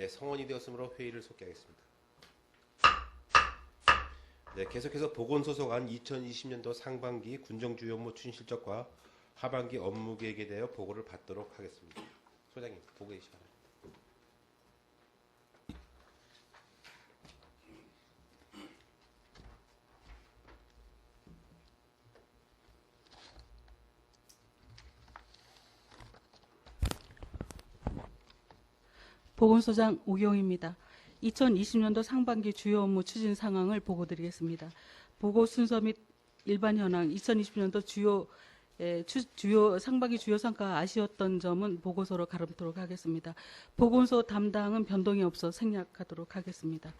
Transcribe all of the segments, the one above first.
네, 성원이 되었으므로 회의를 속개하겠습니다. 네, 계속해서 보건소속안 2020년도 상반기 군정주요 업무 추진 실적과 하반기 업무 계획에 대하여 보고를 받도록 하겠습니다. 소장님, 보고 계시죠? 보건소장 오경입니다. 2020년도 상반기 주요 업무 추진 상황을 보고드리겠습니다. 보고 순서 및 일반 현황, 2020년도 주요 상반기 주요 성과가 아쉬웠던 점은 보고서로 가름토록 하겠습니다. 보건소 담당은 변동이 없어 생략하도록 하겠습니다.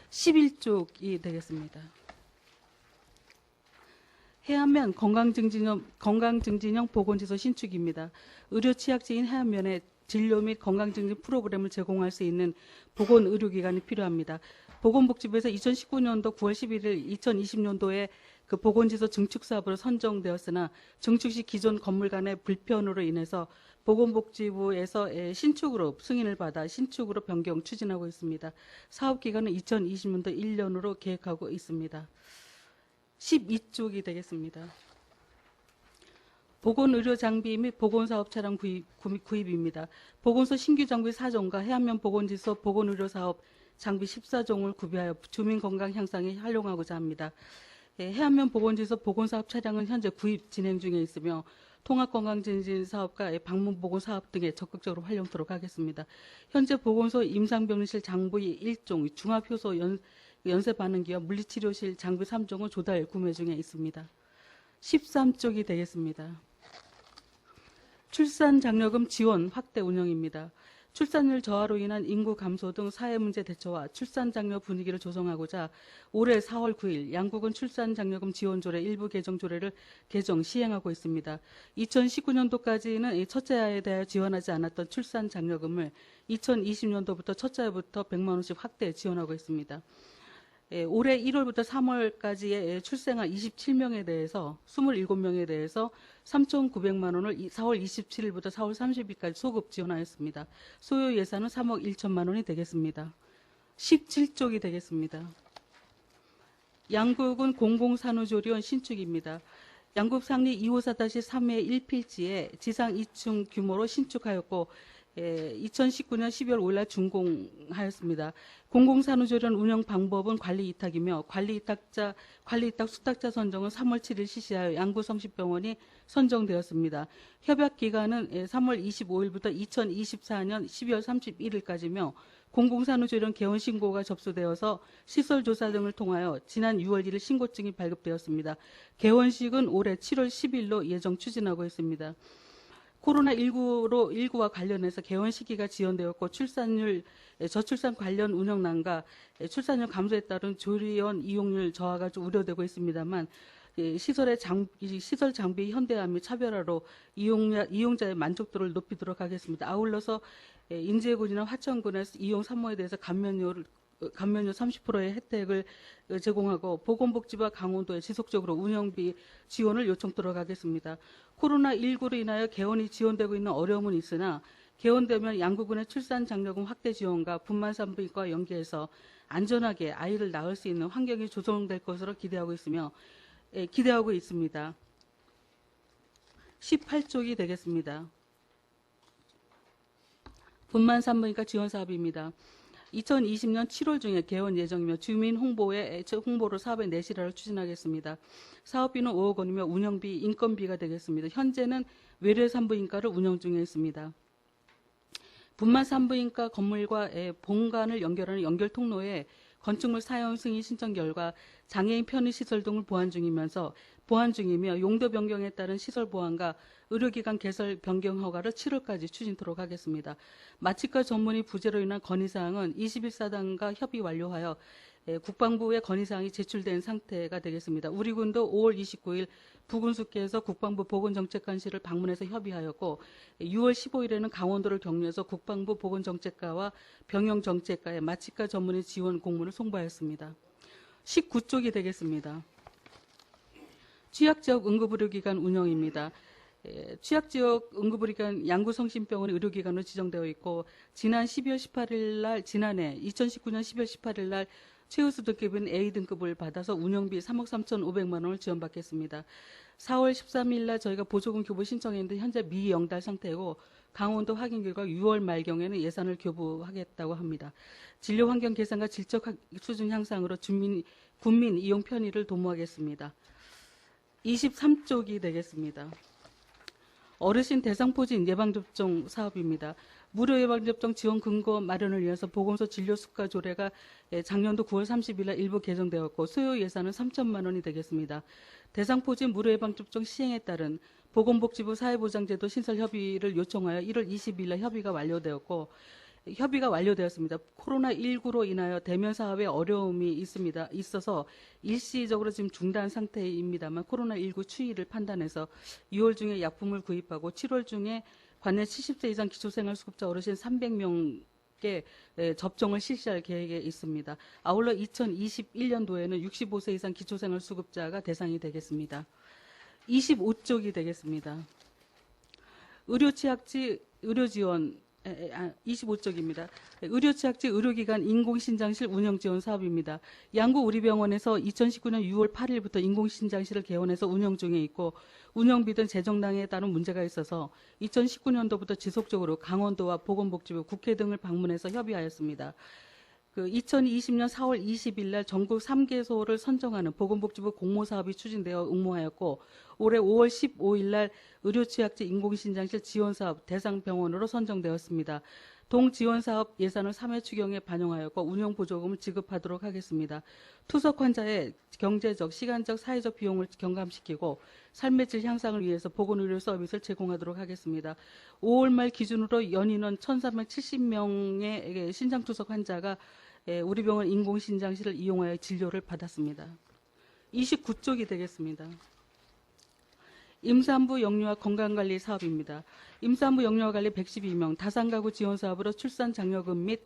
11쪽이 되겠습니다. 해안면 건강증진형 보건지소 신축입니다. 의료 취약지인 해안면에 진료 및 건강증진 프로그램을 제공할 수 있는 보건의료기관이 필요합니다. 보건복지부에서 2019년도 9월 11일 2020년도에 그 보건지소 증축 사업으로 선정되었으나 증축 시 기존 건물 간의 불편으로 인해서 보건복지부에서 신축으로 승인을 받아 신축으로 변경 추진하고 있습니다. 사업 기간은 2020년도 1년으로 계획하고 있습니다. 12쪽이 되겠습니다. 보건의료 장비 및 보건사업 차량 구입입니다. 보건소 신규 장비 4종과 해안면 보건지소 보건의료 사업 장비 14종을 구비하여 주민 건강 향상에 활용하고자 합니다. 해안면 보건지소 보건사업 차량은 현재 구입 진행 중에 있으며 통합건강증진 사업과 방문보건 사업 등에 적극적으로 활용토록 하겠습니다. 현재 보건소 임상병실 장비 1종, 중합효소 연세반응기와 물리치료실 장비 3종은 조달 구매 중에 있습니다. 13쪽이 되겠습니다. 출산장려금 지원 확대 운영입니다. 출산율 저하로 인한 인구 감소 등 사회문제 대처와 출산장려 분위기를 조성하고자 올해 4월 9일 양국은 출산장려금 지원조례 일부 개정조례를 개정 시행하고 있습니다. 2019년도까지는 첫째 아이에 대하여 지원하지 않았던 출산장려금을 2020년도부터 첫째 아이부터 100만 원씩 확대 지원하고 있습니다. 올해 1월부터 3월까지의 출생아 27명에 대해서 27명에 대해서 3,900만 원을 4월 27일부터 4월 30일까지 소급 지원하였습니다. 소요 예산은 3억 1천만 원이 되겠습니다. 17쪽이 되겠습니다. 양국은 공공산후조리원 신축입니다. 양국 상리 254-3의 1필지에 지상 2층 규모로 신축하였고 2019년 12월 5일 날 준공하였습니다. 공공산후조리원 운영 방법은 관리이탁이며 관리이탁 수탁자 선정은 3월 7일 실시하여 양구성심병원이 선정되었습니다. 협약 기간은 3월 25일부터 2024년 12월 31일까지며 공공산후조리원 개원 신고가 접수되어서 시설 조사 등을 통하여 지난 6월 1일 신고증이 발급되었습니다. 개원식은 올해 7월 10일로 예정 추진하고 있습니다. 코로나19와 관련해서 개원 시기가 지연되었고 저출산 관련 운영난과 출산율 감소에 따른 조리원 이용률 저하가 좀 우려되고 있습니다만 시설 장비 현대화 및 차별화로 이용자의 만족도를 높이도록 하겠습니다. 아울러서 인제군이나 화천군에서 이용 산모에 대해서 감면료 30%의 혜택을 제공하고 보건복지부와 강원도에 지속적으로 운영비 지원을 요청토록 하겠습니다. 코로나19로 인하여 개원이 지연되고 있는 어려움은 있으나 개원되면 양구군의 출산장려금 확대 지원과 분만산부인과와 연계해서 안전하게 아이를 낳을 수 있는 환경이 조성될 것으로 기대하고 있습니다. 18쪽이 되겠습니다. 분만산부인과 지원사업입니다. 2020년 7월 중에 개원 예정이며 주민 홍보로 사업의 내실화를 추진하겠습니다. 사업비는 5억 원이며 운영비, 인건비가 되겠습니다. 현재는 외래산부인과를 운영 중에 있습니다. 분만산부인과 건물과 본관을 연결하는 연결 통로에 건축물 사용 승인 신청 결과 장애인 편의시설 등을 보완 중이며 용도 변경에 따른 시설 보완과 의료기관 개설 변경 허가를 7월까지 추진토록 하겠습니다. 마취과 전문의 부재로 인한 건의사항은 21사단과 협의 완료하여 국방부의 건의사항이 제출된 상태가 되겠습니다. 우리 군도 5월 29일 부군수께서 국방부 보건정책관실을 방문해서 협의하였고 6월 15일에는 강원도를 격려해서 국방부 보건정책과와 병영정책과의 마취과 전문의 지원 공문을 송부하였습니다. 19쪽이 되겠습니다. 취약지역 응급의료기관 운영입니다. 취약지역 응급의료기관 양구성심병원 의료기관으로 지정되어 있고 지난해 2019년 12월 18일 날 최우수 등급인 A 등급을 받아서 운영비 3억 3,500만 원을 지원받겠습니다. 4월 13일 날 저희가 보조금 교부 신청했는데 현재 미영달 상태고 강원도 확인 결과 6월 말경에는 예산을 교부하겠다고 합니다. 진료 환경 개선과 질적 수준 향상으로 군민 이용 편의를 도모하겠습니다. 23쪽이 되겠습니다. 어르신 대상포진 예방접종 사업입니다. 무료 예방접종 지원 근거 마련을 위해서 보건소 진료 수가 조례가 작년도 9월 30일 날 일부 개정되었고 소요 예산은 3천만 원이 되겠습니다. 대상포진 무료 예방접종 시행에 따른 보건복지부 사회보장제도 신설 협의를 요청하여 1월 20일 날 협의가 완료되었습니다. 코로나19로 인하여 대면 사업에 어려움이 있어서 일시적으로 지금 중단 상태입니다만 코로나19 추이를 판단해서 6월 중에 약품을 구입하고 7월 중에 관내 70세 이상 기초생활수급자 어르신 300명께 접종을 실시할 계획에 있습니다. 아울러 2021년도에는 65세 이상 기초생활수급자가 대상이 되겠습니다. 25쪽이 되겠습니다. 의료취약지 의료지원 25쪽입니다. 의료취약지 의료기관 인공신장실 운영지원 사업입니다. 양구우리병원에서 2019년 6월 8일부터 인공신장실을 개원해서 운영 중에 있고 운영비 등 재정당에 따른 문제가 있어서 2019년도부터 지속적으로 강원도와 보건복지부, 국회 등을 방문해서 협의하였습니다. 2020년 4월 20일 날 전국 3개소를 선정하는 보건복지부 공모사업이 추진되어 응모하였고 올해 5월 15일 날 의료취약지 인공신장실 지원사업 대상병원으로 선정되었습니다. 동지원사업 예산을 3회 추경에 반영하였고 운영보조금을 지급하도록 하겠습니다. 투석 환자의 경제적, 시간적, 사회적 비용을 경감시키고 삶의 질 향상을 위해서 보건의료 서비스를 제공하도록 하겠습니다. 5월 말 기준으로 연인원 1,370명의 신장투석 환자가 우리 병원 인공신장실을 이용하여 진료를 받았습니다. 29쪽이 되겠습니다. 임산부 영유아 건강관리 사업입니다. 임산부 영유아 관리 112명, 다산가구 지원사업으로 출산장려금 및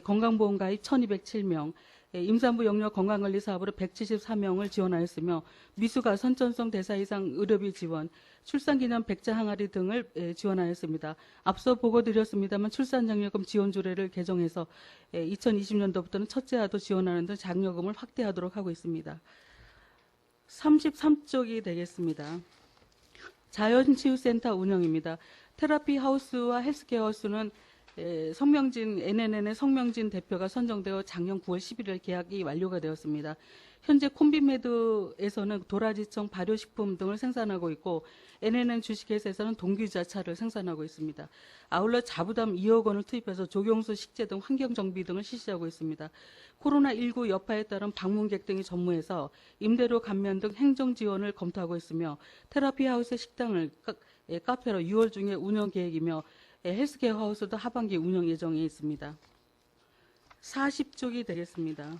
건강보험 가입 1,207명, 임산부 영유아 건강관리 사업으로 174명을 지원하였으며 미수가 선천성 대사 이상 의료비 지원, 출산기념 백자 항아리 등을 지원하였습니다. 앞서 보고드렸습니다만 출산장려금 지원 조례를 개정해서 2020년도부터는 첫째 아도 지원하는 등 장려금을 확대하도록 하고 있습니다. 33쪽이 되겠습니다. 자연치유센터 운영입니다. 테라피 하우스와 헬스케어 하우스는 NNN의 성명진 대표가 선정되어 작년 9월 11일 계약이 완료가 되었습니다. 현재 콤비메드에서는 도라지청 발효식품 등을 생산하고 있고 NNN 주식회사에서는 동규자차를 생산하고 있습니다. 아울러 자부담 2억 원을 투입해서 조경수 식재 등 환경정비 등을 실시하고 있습니다. 코로나19 여파에 따른 방문객 등이 전무해서 임대료 감면 등 행정지원을 검토하고 있으며 테라피하우스 식당을 카페로 6월 중에 운영 계획이며 헬스케어 하우스도 하반기 운영 예정에 있습니다. 40쪽이 되겠습니다.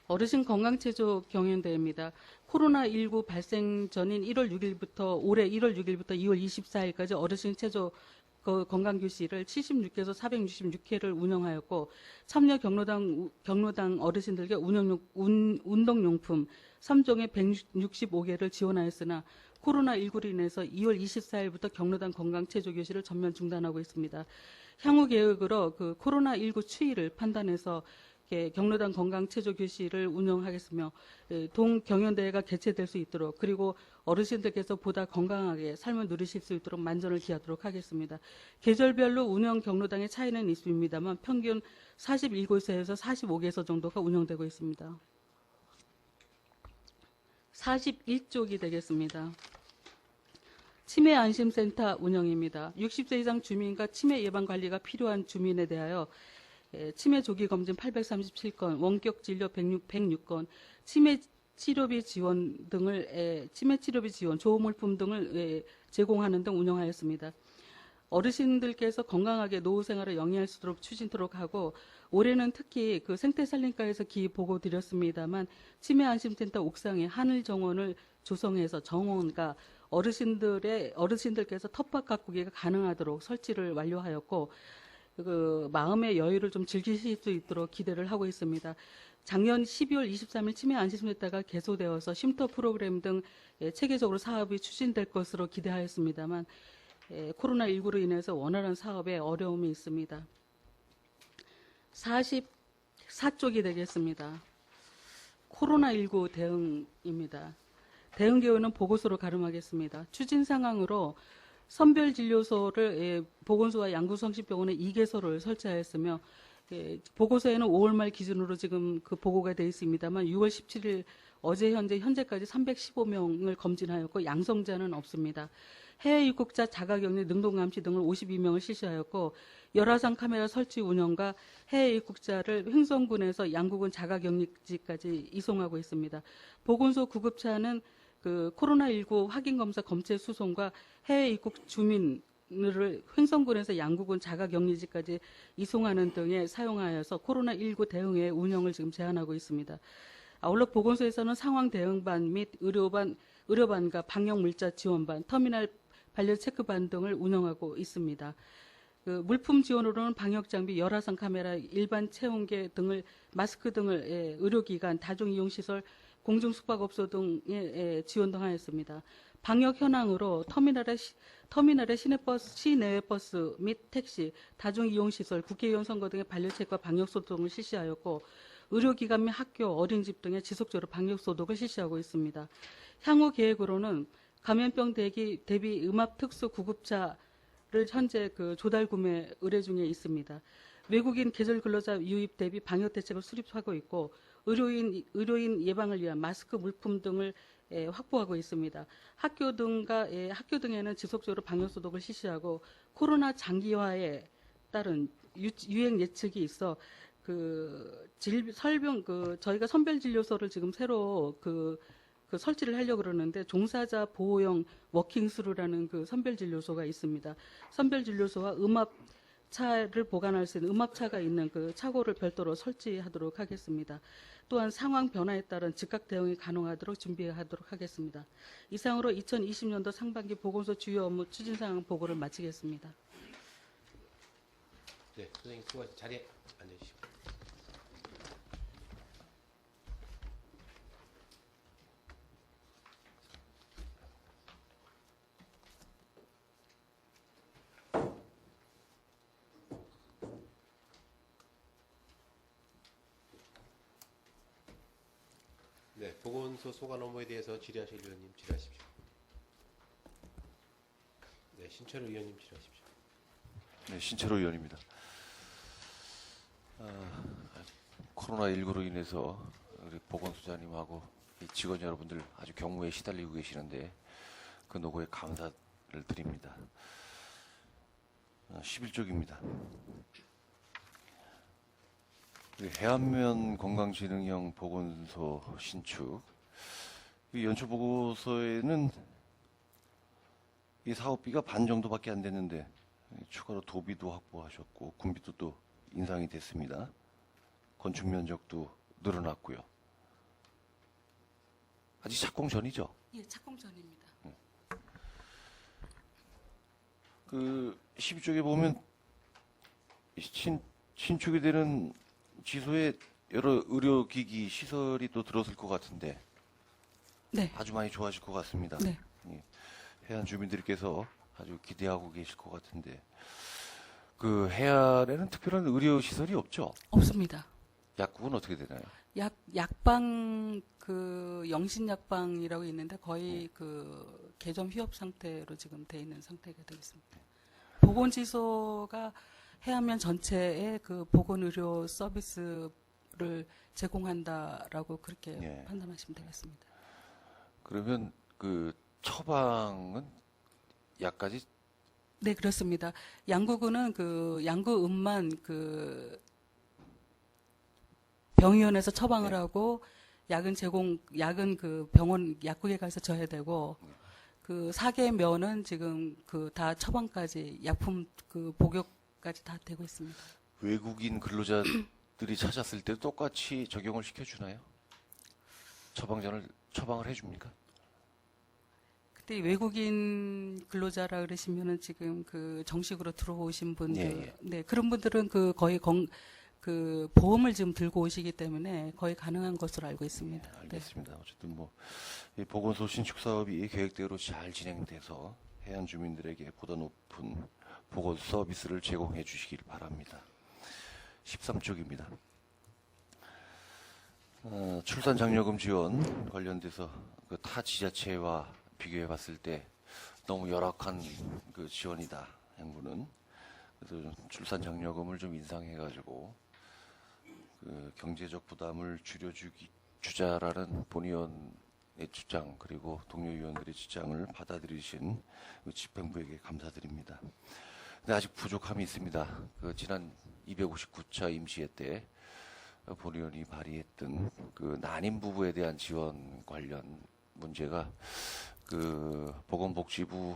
어르신 건강체조 경연대회입니다. 코로나19 발생 전인 1월 6일부터 올해 1월 6일부터 2월 24일까지 어르신 체조 건강교실을 76개소 466회를 운영하였고 참여 경로당 어르신들께 운동용품 3종의 165개를 지원하였으나 코로나19로 인해서 2월 24일부터 경로당 건강체조교실을 전면 중단하고 있습니다. 향후 계획으로 코로나19 추이를 판단해서 경로당 건강체조교실을 운영하겠으며 동경연대회가 개최될 수 있도록 그리고 어르신들께서 보다 건강하게 삶을 누리실 수 있도록 만전을 기하도록 하겠습니다. 계절별로 운영 경로당의 차이는 있습니다만 평균 41곳에서 45개소 정도가 운영되고 있습니다. 41쪽이 되겠습니다. 치매안심센터 운영입니다. 60세 이상 주민과 치매 예방 관리가 필요한 주민에 대하여 치매 조기 검진 837건, 원격 진료 106건, 치매 치료비 지원, 조호물품 등을 제공하는 등 운영하였습니다. 어르신들께서 건강하게 노후 생활을 영위할 수 있도록 추진토록 하고 올해는 특히 생태살림가에서 기입 보고 드렸습니다만 치매안심센터 옥상에 하늘 정원을 조성해서 정원과 어르신들께서 텃밭 가꾸기가 가능하도록 설치를 완료하였고 마음의 여유를 좀 즐기실 수 있도록 기대를 하고 있습니다. 작년 12월 23일 치매 안심센터가 개소되어서 쉼터 프로그램 등 체계적으로 사업이 추진될 것으로 기대하였습니다만 코로나19로 인해서 원활한 사업에 어려움이 있습니다. 44쪽이 되겠습니다. 코로나19 대응입니다. 대응 계획은 보고서로 가름하겠습니다. 추진 상황으로 선별진료소를 보건소와 양구성심병원에 2개소를 설치하였으며 보고서에는 5월 말 기준으로 지금 그 보고가 되어 있습니다만 6월 17일 현재까지 315명을 검진하였고 양성자는 없습니다. 해외 입국자 자가격리 능동감시 등을 52명을 실시하였고 열화상 카메라 설치 운영과 해외 입국자를 횡성군에서 양구군 자가격리지까지 이송하고 있습니다. 보건소 구급차는 그 코로나19 확인검사 검체 수송과 해외 입국 주민을 횡성군에서 양구군 자가격리지까지 이송하는 등에 사용하여서 코로나19 대응의 운영을 지금 제한하고 있습니다. 아울러 보건소에서는 상황 대응반 및 의료반과 방역물자 지원반, 터미널 발열 체크반 등을 운영하고 있습니다. 그 물품 지원으로는 방역장비, 열화상 카메라, 일반 체온계 등을 마스크 등을 의료기관, 다중이용시설, 공중숙박업소 등에 지원 등 하였습니다. 방역 현황으로 터미널의 시내버스 및 택시, 다중이용시설, 국회의원 선거 등의 발열체크와 방역소독을 실시하였고 의료기관 및 학교, 어린이집 등에 지속적으로 방역소독을 실시하고 있습니다. 향후 계획으로는 감염병 대비 음압특수 구급차를 현재 그 조달 구매 의뢰 중에 있습니다. 외국인 계절 근로자 유입 대비 방역 대책을 수립하고 있고 의료인 예방을 위한 마스크 물품 등을 확보하고 있습니다. 학교 등에는 지속적으로 방역 소독을 실시하고 코로나 장기화에 따른 유행 예측이 있어 저희가 선별진료소를 지금 새로 설치를 하려고 그러는데 종사자 보호용 워킹스루라는 그 선별진료소가 있습니다. 선별진료소와 음압차를 보관할 수 있는 음압차가 있는 그 차고를 별도로 설치하도록 하겠습니다. 또한 상황 변화에 따른 즉각 대응이 가능하도록 준비하도록 하겠습니다. 이상으로 2020년도 상반기 보건소 주요 업무 추진 상황 보고를 마치겠습니다. 네, 선생님 수고하셨습니다. 자리에 앉으시고. 네, 보건소 소관 업무에 대해서 질의하실 의원님 질의하십시오. 네, 신철 의원님 질의하십시오. 네, 신철호 의원입니다. 코로나19로 인해서 우리 보건소장님하고 이 직원 여러분들 아주 경무에 시달리고 계시는데 그 노고에 감사를 드립니다. 11쪽입니다. 해안면 건강진흥형 보건소 신축. 이 연초보고서에는 이 사업비가 반 정도밖에 안 됐는데 추가로 도비도 확보하셨고 군비도 또 인상이 됐습니다. 건축 면적도 늘어났고요. 아직 착공 전이죠? 예, 착공 전입니다. 그 12쪽에 보면 신축이 되는 지소에 여러 의료기기 시설이 또 들어설 것 같은데 네. 아주 많이 좋아질 것 같습니다. 네. 해안 주민들께서 아주 기대하고 계실 것 같은데 그 해안에는 특별한 의료 시설이 없죠? 없습니다. 약국은 어떻게 되나요? 약방 영신약방이라고 있는데 거의 그 개점 휴업 상태로 지금 돼 있는 상태가 되겠습니다. 보건지소가 해안면 전체에 그 보건의료 서비스를 제공한다라고 그렇게 예. 판단하시면 되겠습니다. 그러면 그 처방은 약까지 네, 그렇습니다. 양구군은 그 양구읍만 그 병의원에서 처방을 네. 하고 약은 그 병원 약국에 가서 줘야 되고 그 사계면은 지금 그 다 처방까지 약품 그 복용까지 다 되고 있습니다. 외국인 근로자들이 찾았을 때 똑같이 적용을 시켜주나요? 처방을 해줍니까? 그때 외국인 근로자라 그러시면은 지금 그 정식으로 들어오신 분들, 예, 예. 네, 그런 분들은 그 거의 그 보험을 지금 들고 오시기 때문에 거의 가능한 것으로 알고 있습니다. 네. 알겠습니다. 어쨌든 뭐 이 보건소 신축 사업이 계획대로 잘 진행돼서 해안 주민들에게 보다 높은 보건 서비스를 제공해 주시길 바랍니다. 13쪽입니다. 출산 장려금 지원 관련돼서 그 타 지자체와 비교해 봤을 때 너무 열악한 그 지원이다. 양구는 그래서 출산 장려금을 좀 인상해 가지고 그 경제적 부담을 주자라는 본의원의 주장 그리고 동료 의원들의 주장을 받아들이신 그 집행부에게 감사드립니다. 근데 아직 부족함이 있습니다. 그 지난 259차 임시회 때 본의원이 발의했던 그 난임 부부에 대한 지원 관련 문제가 그 보건복지부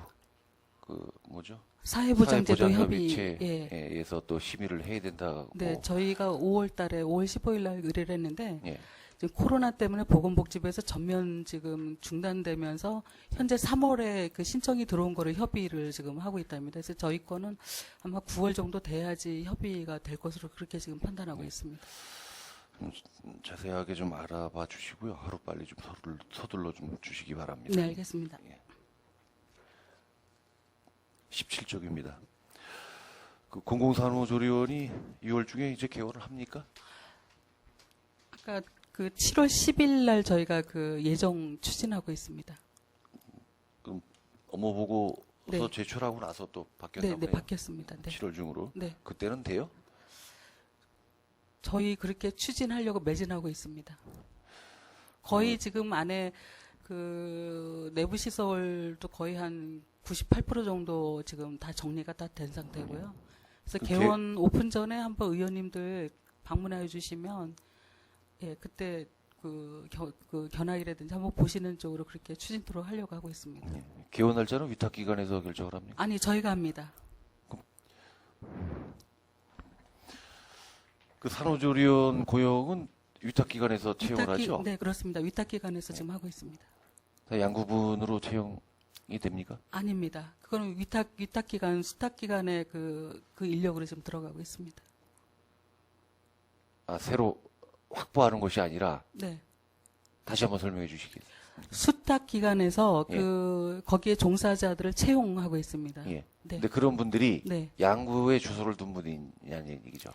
그 뭐죠? 사회보장제도 협의 협의체에서 또 심의를 해야 된다고. 네, 저희가 5월 15일 날 의뢰를 했는데 예. 지금 코로나 때문에 보건복지부에서 전면 지금 중단되면서 현재 3월에 그 신청이 들어온 거를 협의를 지금 하고 있답니다. 그래서 저희 거는 아마 9월 정도 돼야지 협의가 될 것으로 그렇게 지금 판단하고 있습니다. 자세하게 좀 알아봐 주시고요. 하루빨리 좀 서둘러 좀 주시기 바랍니다. 네, 알겠습니다. 17쪽입니다. 그 공공산후조리원이 6월 중에 이제 개원을 합니까? 아까 그 7월 10일 날 저희가 그 예정 추진하고 있습니다. 그럼 업무 보고서 네. 제출하고 나서 또 바뀌었나 네, 보네요. 네, 바뀌었습니다. 네. 7월 중으로. 네. 그때는 돼요? 저희 그렇게 추진하려고 매진하고 있습니다. 거의 지금 안에 그 내부 시설도 거의 한 98% 정도 지금 다 정리가 다 된 상태고요. 그래서 그 개원 오픈 전에 한번 의원님들 방문해 주시면 예, 그때 그 견학이라든지 한번 보시는 쪽으로 그렇게 추진토록 하려고 하고 있습니다. 개원 날짜는 위탁기관에서 결정을 합니까? 아니, 저희가 합니다. 그 산후조리원 고용은 위탁기관에서 채용을 하죠? 네, 그렇습니다. 위탁기관에서 지금 하고 있습니다. 다 양구분으로 채용이 됩니까? 아닙니다. 그거는 위탁기관, 수탁기관의 그 인력으로 지금 들어가고 있습니다. 아, 새로 확보하는 것이 아니라 네. 다시 한번 설명해 주시겠어요? 수탁기관에서 예. 거기에 종사자들을 채용하고 있습니다. 예. 네. 근데 그런 분들이 네. 양구에 주소를 둔 분이냐는 얘기죠.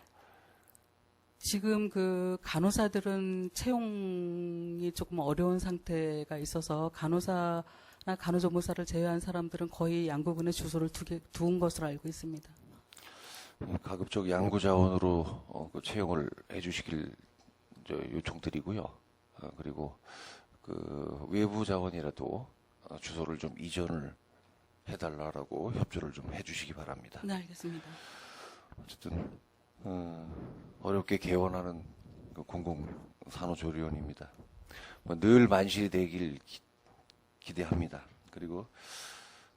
지금 그 간호사들은 채용이 조금 어려운 상태가 있어서 간호사나 간호조무사를 제외한 사람들은 거의 양구군에 주소를 두은 것으로 알고 있습니다. 가급적 양구 자원으로 그 채용을 해주시길 요청드리고요. 그리고 그 외부 자원이라도 주소를 좀 이전을 해달라고 협조를 좀 해주시기 바랍니다. 네, 알겠습니다. 어쨌든 어렵게 개원하는 그 공공산후조리원입니다. 늘 만실이 되길 기대합니다. 그리고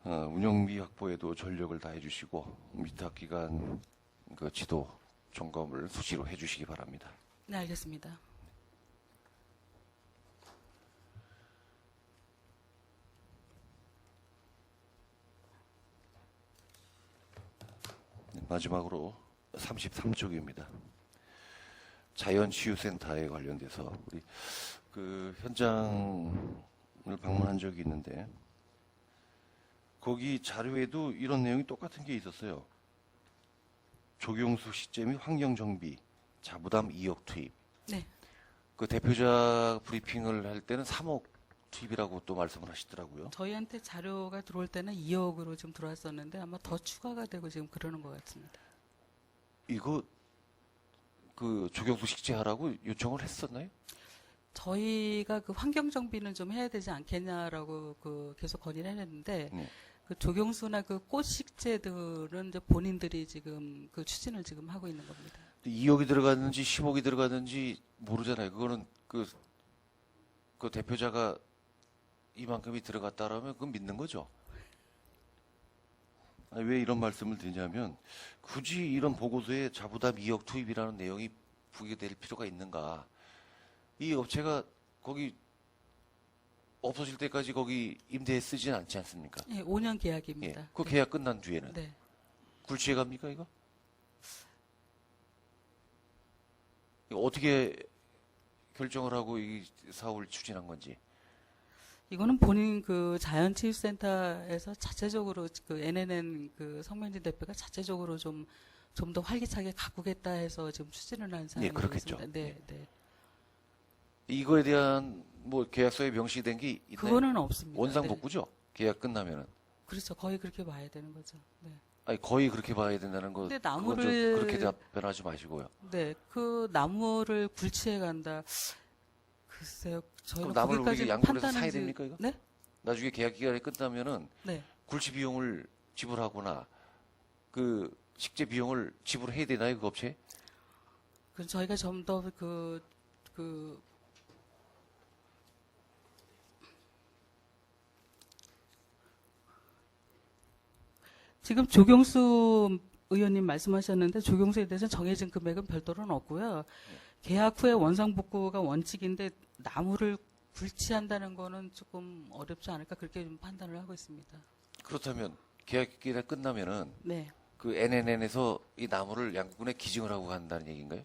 운영비 확보에도 전력을 다해 주시고 위탁기관 그 지도 점검을 수시로 해주시기 바랍니다. 네, 알겠습니다. 마지막으로 33쪽입니다. 자연치유센터에 관련돼서 우리 그 현장을 방문한 적이 있는데 거기 자료에도 이런 내용이 똑같은 게 있었어요. 조경수 시제 및 환경정비 자부담 2억 투입. 네. 그 대표자 브리핑을 할 때는 3억 투입이라고 또 말씀을 하시더라고요. 저희한테 자료가 들어올 때는 2억으로 좀 들어왔었는데 아마 더 추가가 되고 지금 그러는 것 같습니다. 이거 그 조경수 식재하라고 요청을 했었나요? 저희가 그 환경 정비는 좀 해야 되지 않겠냐라고 그 계속 건의를 했는데 네. 그 조경수나 그 꽃 식재들은 이제 본인들이 지금 그 추진을 지금 하고 있는 겁니다. 2억이 들어갔는지 10억이 들어갔는지 모르잖아요. 그거는 그 대표자가 이만큼이 들어갔다라면 그건 믿는 거죠. 아니, 왜 이런 말씀을 드리냐면 굳이 이런 보고서에 자부담 2억 투입이라는 내용이 부여될 필요가 있는가. 이 업체가 거기 없어질 때까지 거기 임대에 쓰진 않지 않습니까? 예, 5년 계약입니다. 예, 그 계약 끝난 뒤에는 네. 굴치해 갑니까 이거? 이거 어떻게 결정을 하고 이 사업을 추진한 건지. 이거는 본인 그 자연치유센터에서 자체적으로 그 NNN 그 성명진 대표가 자체적으로 좀 더 활기차게 가꾸겠다 해서 지금 추진을 한 상황입니다. 그렇겠죠. 네, 네. 이거에 대한 뭐 계약서에 명시된 게 있나요? 그거는 없습니다. 네. 원상복구죠? 계약 끝나면은. 그렇죠. 거의 그렇게 봐야 되는 거죠. 네. 아니 거의 그렇게 봐야 된다는 거. 근데 그건 좀 나무를 그렇게 답변하지 마시고요. 네, 그 나무를 굴치해 간다. 글쎄요, 저희는 그럼 나무를 거기까지 우리가 양분해서 판단은 사야 됩니까 이거? 네, 나중에 계약 기간이 끝나면은 네. 굴치 비용을 지불하거나 그 식재 비용을 지불해야 되나요 그 업체? 그 저희가 좀 더 지금 조경수 의원님 말씀하셨는데 조경수에 대해서 정해진 금액은 별도로는 없고요. 계약 후에 원상복구가 원칙인데 나무를 굴치한다는 거는 조금 어렵지 않을까 그렇게 좀 판단을 하고 있습니다. 그렇다면 계약 기간 끝나면은 네. 그 NNN에서 이 나무를 양구군에 기증을 하고 간다는 얘기인가요?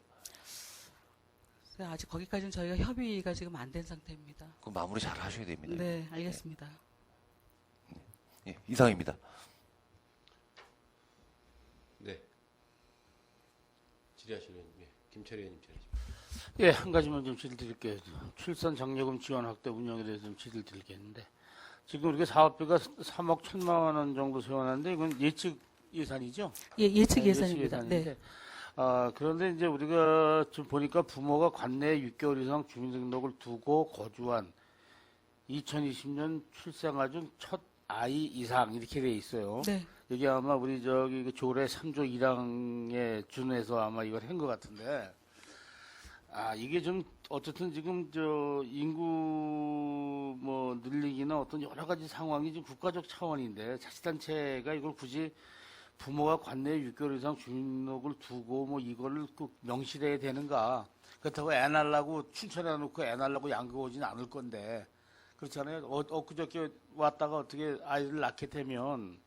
그래서 아직 거기까지는 저희가 협의가 지금 안 된 상태입니다. 그럼 마무리 잘 하셔야 됩니다. 네, 알겠습니다. 예, 이상입니다. 네. 질의하시는 김철희 의원님 질의하십시오. 예, 한 가지만 좀 질의 드릴게요. 출산 장려금 지원 확대 운영에 대해서 좀 질의 드리겠는데, 지금 우리가 사업비가 3억 1천만 원 정도 세워놨는데, 이건 예측 예산이죠? 예, 예측 네, 예산입니다. 네. 예산인데, 그런데 이제 우리가 좀 보니까 부모가 관내에 6개월 이상 주민등록을 두고 거주한 2020년 출생아 중 첫 아이 이상 이렇게 돼 있어요. 네. 이게 아마 우리 저기 그 조례 3조 1항에 준해서 아마 이걸 한 것 같은데, 이게 좀 어쨌든 지금 저 인구 뭐 늘리기나 어떤 여러 가지 상황이 지금 국가적 차원인데 자치단체가 이걸 굳이 부모가 관내에 6개월 이상 주민등록을 두고 뭐 이거를 꼭 명시해야 되는가? 그렇다고 애 낳으려고 춘천에 놓고 애 낳으려고 양구 오진 않을 건데 그렇잖아요. 엊그저께 왔다가 어떻게 아이를 낳게 되면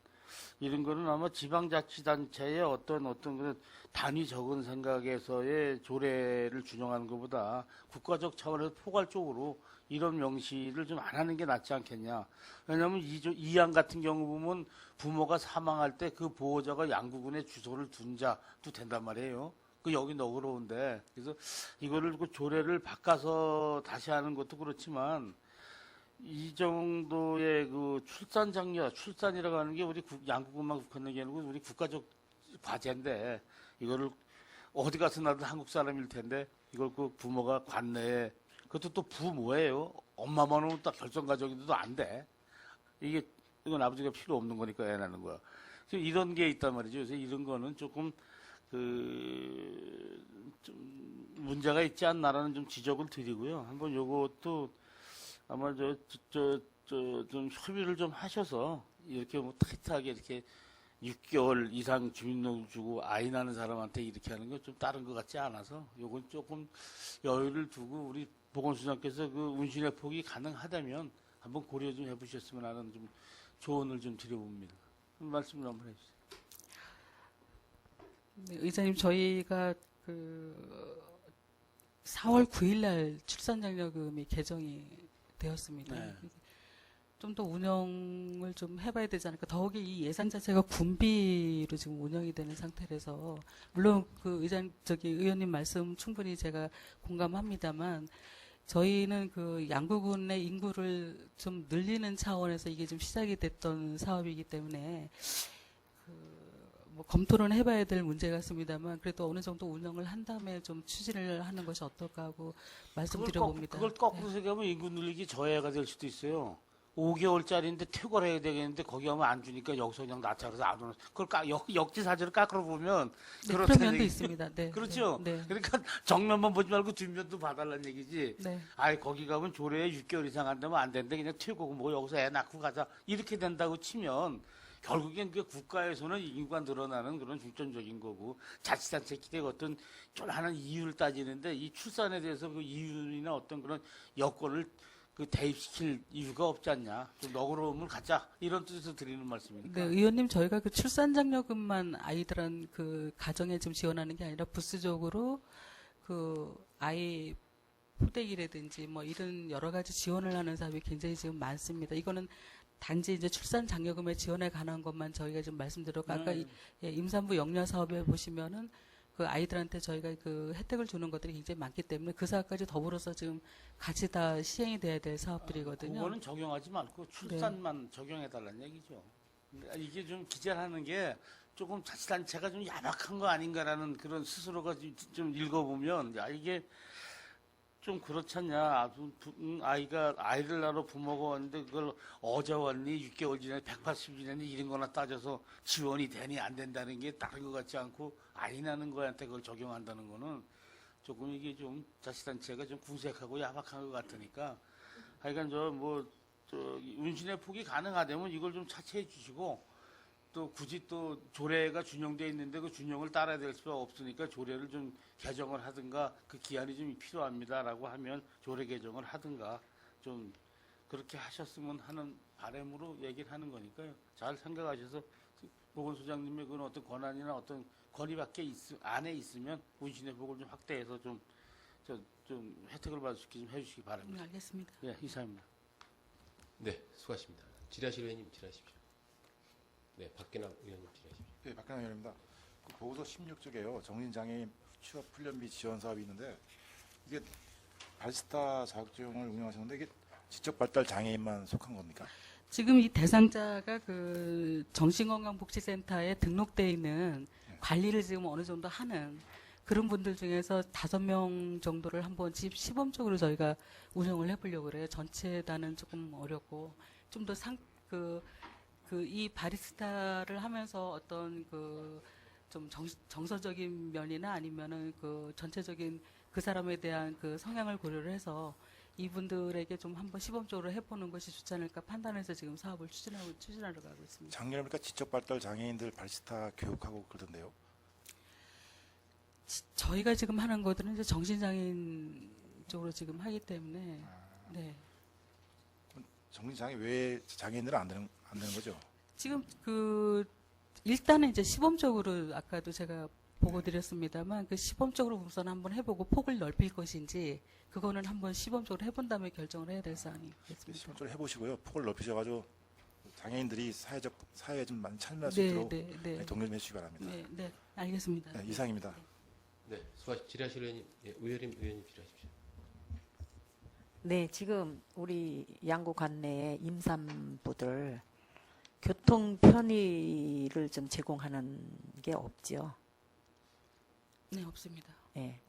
이런 거는 아마 지방자치단체의 어떤 그런 단위 적은 생각에서의 조례를 준용하는 것보다 국가적 차원에서 포괄적으로 이런 명시를 좀 안 하는 게 낫지 않겠냐. 왜냐하면 이 안 같은 경우 보면 부모가 사망할 때 그 보호자가 양구군에 주소를 둔자도 된단 말이에요. 그 여기 너그러운데. 그래서 이거를 그 조례를 바꿔서 다시 하는 것도 그렇지만 이 정도의 그 출산 장려, 출산이라고 하는 게 우리 양구군만 국한된 게 아니고 우리 국가적 과제인데 이거를 어디 가서 나도 한국 사람일 텐데 이걸 그 부모가 관내에 그것도 또 부모예요. 엄마만 오면 딱 결정가정인데도 안 돼. 이건 아버지가 필요 없는 거니까 애 낳는 거야. 그래서 이런 게 있단 말이죠. 그래서 이런 거는 조금 좀 문제가 있지 않나라는 좀 지적을 드리고요. 한번 요것도 아마 좀 협의를 좀 하셔서 이렇게 뭐 타이트하게 이렇게 6개월 이상 주민등록 주고 아이 낳는 사람한테 이렇게 하는 건 좀 다른 것 같지 않아서 요건 조금 여유를 두고 우리 보건소장께서 그 운신의 폭이 가능하다면 한번 고려 좀 해보셨으면 하는 좀 조언을 좀 드려봅니다. 말씀 좀 한번 해주세요. 네, 의장님 저희가 그 4월 9일 날 출산장려금이 개정이 되었습니다. 네. 좀 더 운영을 좀 해봐야 되지 않을까. 더욱이 이 예산 자체가 군비로 지금 운영이 되는 상태라서 물론 그 의원님 말씀 충분히 제가 공감합니다만 저희는 그 양구군의 인구를 좀 늘리는 차원에서 이게 좀 시작이 됐던 사업이기 때문에 뭐 검토는 해봐야 될 문제 같습니다만 그래도 어느 정도 운영을 한 다음에 좀 추진을 하는 것이 어떨까 하고 말씀드려봅니다. 그걸 거꾸로 생각하면 인구 늘리기 저해가 될 수도 있어요. 5개월짜리인데 퇴거해야 되겠는데 거기 하면 안 주니까 여기서 그냥 낳자그래서 안 오는 그걸 역지사지를 깎으러 보면 네, 그렇다는 그런 면도 얘기- 있습니다. 네, 그렇죠. 네, 네. 그러니까 정면만 보지 말고 뒷면도 봐달라는 얘기지. 네. 아이 거기 가면 조례에 6개월 이상 안 되면 안 된대. 그냥 퇴고고 뭐 여기서 애 낳고 가자. 이렇게 된다고 치면 결국엔 그 국가에서는 인구가 늘어나는 그런 중점적인 거고 자치단체끼리 어떤 좀 하는 이유를 따지는데 이 출산에 대해서 그 이유나 어떤 그런 여건을 그 대입시킬 이유가 없지 않냐. 좀 너그러움을 갖자. 이런 뜻에서 드리는 말씀입니다. 네, 의원님 저희가 그 출산장려금만 아이들한 그 가정에 좀 지원하는 게 아니라 부수적으로 그 아이 포대기라든지 뭐 이런 여러 가지 지원을 하는 사업이 굉장히 지금 많습니다. 이거는 단지 이제 출산 장려금에 지원에 관한 것만 저희가 지금 말씀드렸고 아까 임산부 영유아 사업에 보시면은 그 아이들한테 저희가 그 혜택을 주는 것들이 굉장히 많기 때문에 그 사업까지 더불어서 지금 같이 다 시행이 돼야 될 사업들이거든요. 그거는 적용하지 말고 출산만 적용해달라는 얘기죠. 이게 좀 기재하는 게 조금 자치단체가 좀 야박한 거 아닌가라는 그런 스스로가 좀 읽어보면 야 이게 좀 그렇지 않냐. 아이를 낳으러 부모가 왔는데 그걸 어제 왔니 6개월 지났니 180일 지났니 이런 거나 따져서 지원이 되니 안 된다는 게 다른 것 같지 않고 아이 낳는 거한테 그걸 적용한다는 거는 조금 이게 좀 자치단체가 좀 구색하고 야박한 것 같으니까 하여간 운신의 폭이 가능하다면 이걸 좀 차치해 주시고 또 굳이 또 조례가 준용되어 있는데 그 준용을 따라야 될 수가 없으니까 조례를 좀 개정을 하든가 그 기한이 좀 필요합니다라고 하면 조례 개정을 하든가 좀 그렇게 하셨으면 하는 바람으로 얘기를 하는 거니까요. 잘 생각하셔서 보건소장님의 그런 어떤 권한이나 어떤 권위밖에 안에 있으면 운신의 폭을 좀 확대해서 좀 혜택을 받을 수 있게 좀 해주시기 바랍니다. 알겠습니다. 예, 이상입니다. 네, 수고하십니다. 질의하실 의원님 질의하십시오. 네, 박근혜 의원님 질의하십시오. 네, 박근혜 의원입니다. 그 보고서 16쪽에요. 정신장애인 취업 훈련비 지원 사업이 있는데 이게 발스타 자격증을 운영하셨는데 이게 지적 발달 장애인만 속한 겁니까? 지금 이 대상자가 그 정신건강복지센터에 등록돼 있는 관리를 지금 어느 정도 하는 그런 분들 중에서 5명 정도를 한번 시범적으로 저희가 운영을 해보려고 그래요. 전체다는 조금 어렵고 좀 더 이 바리스타를 하면서 어떤 좀 정서적인 면이나 아니면은 그 전체적인 그 사람에 대한 그 성향을 고려를 해서 이분들에게 좀 한번 시범적으로 해보는 것이 좋지 않을까 판단해서 지금 사업을 추진하러 가고 있습니다. 작년에 보니까 지적 발달 장애인들 발스타 교육하고 그러던데요. 저희가 지금 하는 것들은 이제 정신장애인 쪽으로 지금 하기 때문에 네. 정신장애 외에 장애인들은 안 되는 거죠? 지금 일단은 이제 시범적으로 아까도 제가 보고 드렸습니다만 그 시범적으로 우선 한번 해보고 폭을 넓힐 것인지 그거는 한번 시범적으로 해본 다음에 결정을 해야 될 사안이겠습니다. 시범적으로 해보시고요. 폭을 넓히셔가지고 장애인들이 사회에 좀 많이 참여할 수 있도록 독려 좀 해주시기 바랍니다. 네, 알겠습니다. 네, 이상입니다. 네, 질의하실 의원님, 의원님 질의하십시오. 네, 지금 우리 양구 관내의 임산부들 교통 편의를 좀 제공하는 게 없지요. 네, 없습니다. 예.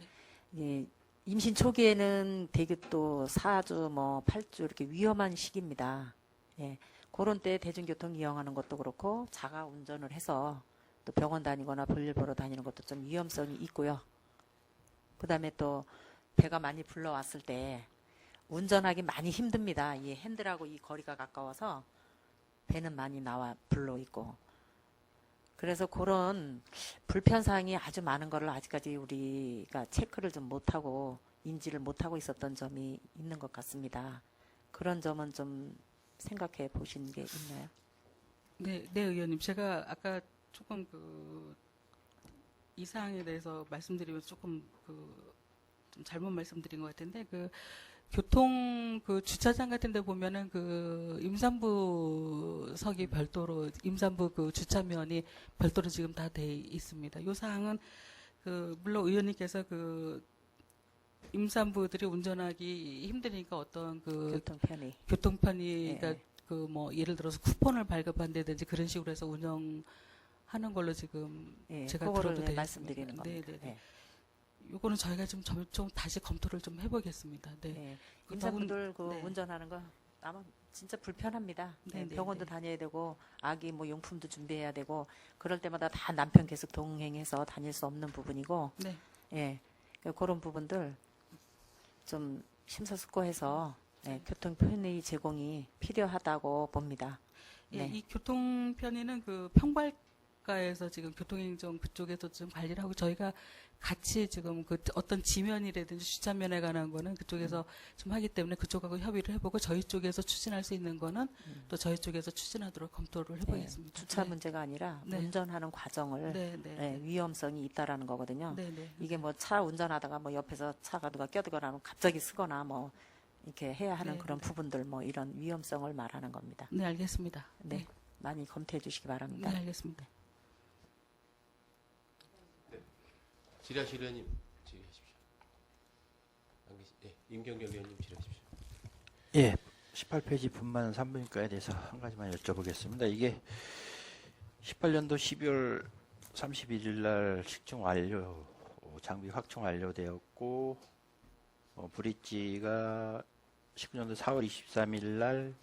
예, 임신 초기에는 대교도 4주, 8주 이렇게 위험한 시기입니다. 예. 그런 때 대중교통 이용하는 것도 그렇고 자가 운전을 해서 또 병원 다니거나 볼일 보러 다니는 것도 좀 위험성이 있고요. 그다음에 또 배가 많이 불러왔을 때 운전하기 많이 힘듭니다. 이 핸들하고 이 거리가 가까워서 배는 많이 불러 있고. 그래서 그런 불편사항이 아주 많은 거를 아직까지 우리가 체크를 좀 못하고 인지를 못하고 있었던 점이 있는 것 같습니다. 그런 점은 좀 생각해 보신 게 있나요? 네, 의원님. 제가 아까 조금 이 사항에 대해서 말씀드리면서 조금 좀 잘못 말씀드린 것 같은데 교통 주차장 같은 데 보면은 임산부석이 별도로 임산부 주차면이 별도로 지금 다 돼 있습니다. 이 사항은 물론 의원님께서 임산부들이 운전하기 힘드니까 어떤 교통 편의가 예를 들어서 쿠폰을 발급한다든지 그런 식으로 해서 운영하는 걸로 지금 제가 들어도 되겠습니다. 말씀드리는 겁니다. 네. 요거는 저희가 좀 다시 검토를 좀 해보겠습니다. 네. 네. 임산부들 네. 운전하는 거 아마 진짜 불편합니다. 네, 병원도 네. 다녀야 되고 아기 용품도 준비해야 되고 그럴 때마다 다 남편 계속 동행해서 다닐 수 없는 부분이고 네. 예. 그런 부분들 좀 심사숙고해서 교통 편의 제공이 필요하다고 봅니다. 예, 네. 이 교통 편의는 국가에서 지금 교통행정 그쪽에서 좀 관리를 하고 저희가 같이 지금 그 어떤 지면이라든지 주차면에 관한 거는 그쪽에서 좀 하기 때문에 그쪽하고 협의를 해보고 저희 쪽에서 추진할 수 있는 거는 또 저희 쪽에서 추진하도록 검토를 해보겠습니다. 주차 네. 문제가 아니라 네. 운전하는 과정을 네, 네, 예, 위험성이 있다라는 거거든요. 네, 네. 이게 뭐 차 운전하다가 뭐 옆에서 차가 누가 껴들거나 하면 갑자기 쓰거나 뭐 이렇게 해야 하는 네, 그런 네. 부분들 뭐 이런 위험성을 말하는 겁니다. 네, 알겠습니다. 네. 많이 검토해 주시기 네, 바랍니다. 알겠습니다. 질의하실 의원님 질의하십시오. 안 계시, 네, 임경결 의원님 질의하십시오. 예, 18페이지 분만 산부인과에 대해서 한 가지만 여쭤보겠습니다. 이게 18년도 12월 31일 날 식중 완료, 장비 확충 완료되었고, 브릿지가 19년도 4월 23일 날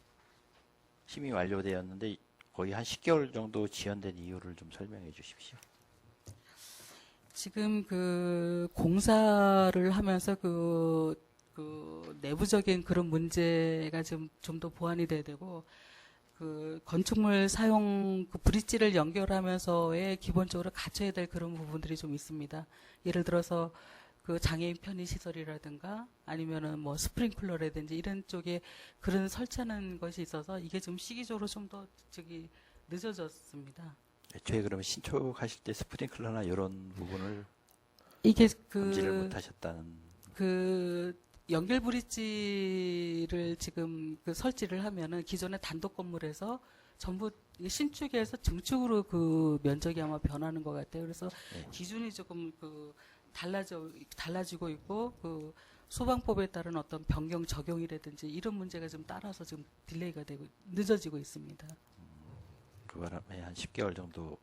심의 완료되었는데 거의 한 10개월 정도 지연된 이유를 좀 설명해 주십시오. 지금 그 공사를 하면서 그 내부적인 그런 문제가 좀 더 보완이 돼야 되고 그 건축물 사용 그 브릿지를 연결하면서의 기본적으로 갖춰야 될 그런 부분들이 좀 있습니다. 예를 들어서 그 장애인 편의 시설이라든가 아니면은 뭐 스프링클러라든지 이런 쪽에 그런 설치하는 것이 있어서 이게 좀 시기적으로 좀 더 늦어졌습니다. 애초에 그러면 신축하실 때 스프링클러나 이런 부분을 이게 감지를 못 하셨다는. 그 연결 브릿지를 지금 그 설치를 하면은 기존의 단독 건물에서 전부 신축에서 증축으로 그 면적이 아마 변하는 것 같아요. 그래서 네. 기준이 조금 그 달라지고 있고 그 소방법에 따른 어떤 변경 적용이라든지 이런 문제가 좀 따라서 지금 딜레이가 되고 늦어지고 있습니다. 그 바람에 한 10개월 정도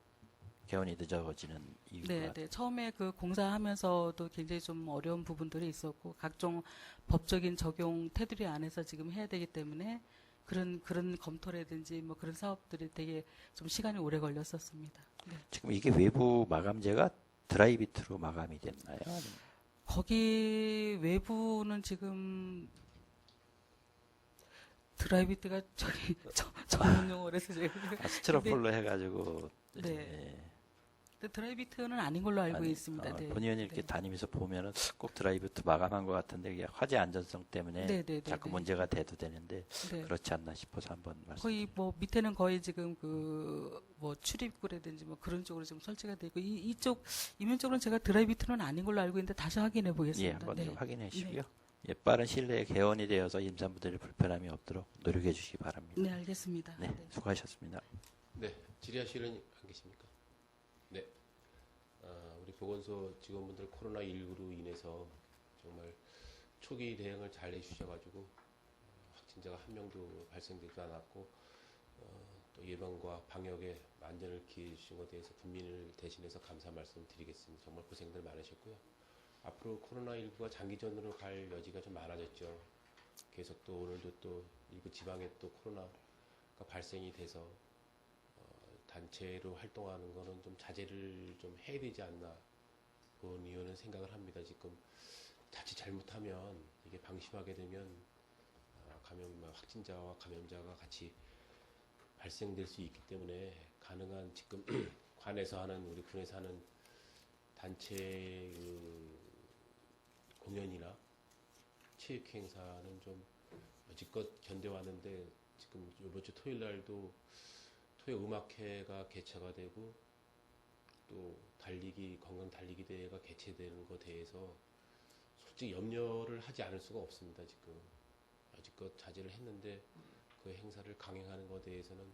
개원이 늦어지는 이유가. 네, 네. 처음에 그 공사하면서도 굉장히 좀 어려운 부분들이 있었고 각종 법적인 적용 테두리 안에서 지금 해야 되기 때문에 그런 검토라든지 뭐 그런 사업들이 되게 좀 시간이 오래 걸렸었습니다. 네. 지금 이게 외부 마감재가 드라이비트로 마감이 됐나요? 아니면 거기 외부는 지금 드라이비트가 저기 전문 용어라서 제가 스티로폴로 해가지고. 네. 예. 근데 드라이비트는 아닌 걸로 알고 아니, 있습니다. 네. 본 의원이 이렇게 네. 다니면서 보면은 꼭 드라이브트 마감한 것 같은데 이게 화재 안전성 때문에 네, 네, 네, 자꾸 네. 문제가 돼도 되는데 네. 그렇지 않나 싶어서 한번 말씀. 거의 뭐 밑에는 거의 지금 그 뭐 출입구라든지 뭐 그런 쪽으로 지금 설치가 되고 이쪽 이면적으로는 제가 드라이비트는 아닌 걸로 알고 있는데 다시 확인해 예, 보겠습니다. 한번 네. 좀 확인해 주시고요. 예, 빠른 시일 내에 개원이 되어서 임산부들의 불편함이 없도록 노력해 주시기 바랍니다. 네, 알겠습니다. 네, 네. 수고하셨습니다. 네, 질의하실 의원님 안 계십니까? 네, 우리 보건소 직원분들 코로나19로 인해서 정말 초기 대응을 잘 해주셔가지고 확진자가 한 명도 발생되지 않았고 또 예방과 방역에 만전을 기해 주신 것에 대해서 국민을 대신해서 감사 말씀 드리겠습니다. 정말 고생들 많으셨고요. 앞으로 코로나19가 장기전으로 갈 여지가 좀 많아졌죠. 계속 또 오늘도 또 일부 지방에 또 코로나가 발생이 돼서 단체로 활동하는 거는 좀 자제를 좀 해야 되지 않나 본 의원은 생각을 합니다. 지금 자칫 잘못하면 이게 방심하게 되면 확진자와 감염자가 같이 발생될 수 있기 때문에 가능한 지금 관에서 하는 우리 군에서 하는 단체 공연이나 체육 행사는 좀 여지껏 견뎌왔는데 지금 이번 주 토요일 날도 토요 음악회가 개최가 되고 또 건강 달리기 대회가 개최되는 것에 대해서 솔직히 염려를 하지 않을 수가 없습니다. 지금 여지껏 자제를 했는데 그 행사를 강행하는 것에 대해서는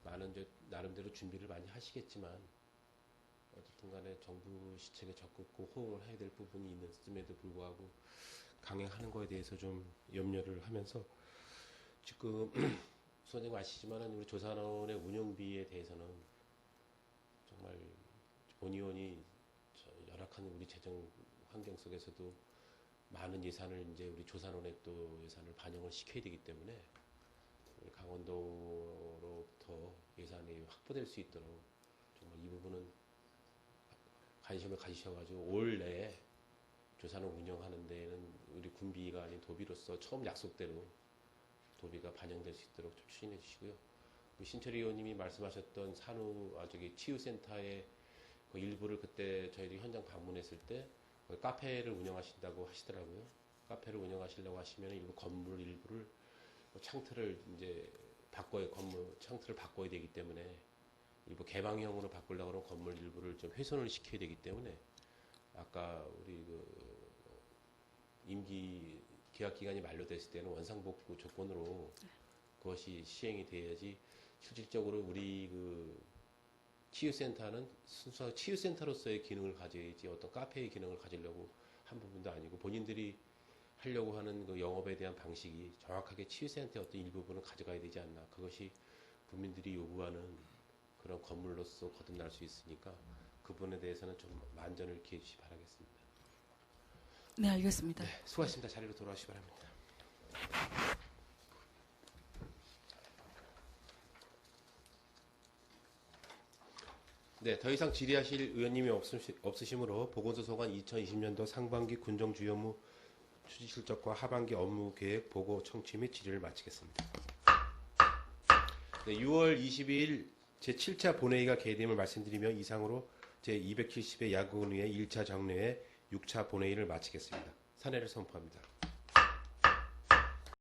많은 나름대로 준비를 많이 하시겠지만 어쨌든 간에 정부 시책에 적극 호응을 해야 될 부분이 있음에도 불구하고 강행하는 것에 대해서 좀 염려를 하면서 지금 선생님 아시지만 우리 조산원의 운영비에 대해서는 정말 본 의원이 열악한 우리 재정 환경 속에서도 많은 예산을 이제 우리 조산원에 또 예산을 반영을 시켜야 되기 때문에 우리 강원도로부터 예산이 확보될 수 있도록 정말 이 부분은 관심을 가지셔가지고 올 내에 조산원 운영하는 데에는 우리 군비가 아닌 도비로서 처음 약속대로 도비가 반영될 수 있도록 좀 추진해 주시고요. 신철희 의원님이 말씀하셨던 치유센터의 그 일부를 그때 저희들이 현장 방문했을 때 거기 카페를 운영하신다고 하시더라고요. 카페를 운영하시려고 하시면 일부 건물 일부를 창틀을 이제 건물 창틀을 바꿔야 되기 때문에 일부 개방형으로 바꾸려고 하는 건물 일부를 좀 훼손을 시켜야 되기 때문에 아까 우리 계약 기간이 만료됐을 때는 원상복구 조건으로 그것이 시행이 돼야지 실질적으로 우리 치유센터는 순수한 치유센터로서의 기능을 가져야지 어떤 카페의 기능을 가지려고 한 부분도 아니고 본인들이 하려고 하는 그 영업에 대한 방식이 정확하게 치유센터의 어떤 일부분을 가져가야 되지 않나. 그것이 국민들이 요구하는 그런 건물로서 거듭날 수 있으니까 그 부분에 대해서는 좀 만전을 기해 주시기 바라겠습니다. 네, 알겠습니다. 네, 수고하셨습니다. 자리로 돌아오시기 바랍니다. 네, 더 이상 질의하실 의원님이 없으시므로 보건소관 2020년도 상반기 군정주요무 추진 실적과 하반기 업무 계획 보고 청취 및 질의를 마치겠습니다. 네, 6월 22일 제7차 본회의가 개됨을 말씀드리며 이상으로 제270회 야구위의 1차 정례회 6차 본회의를 마치겠습니다. 사내를 선포합니다.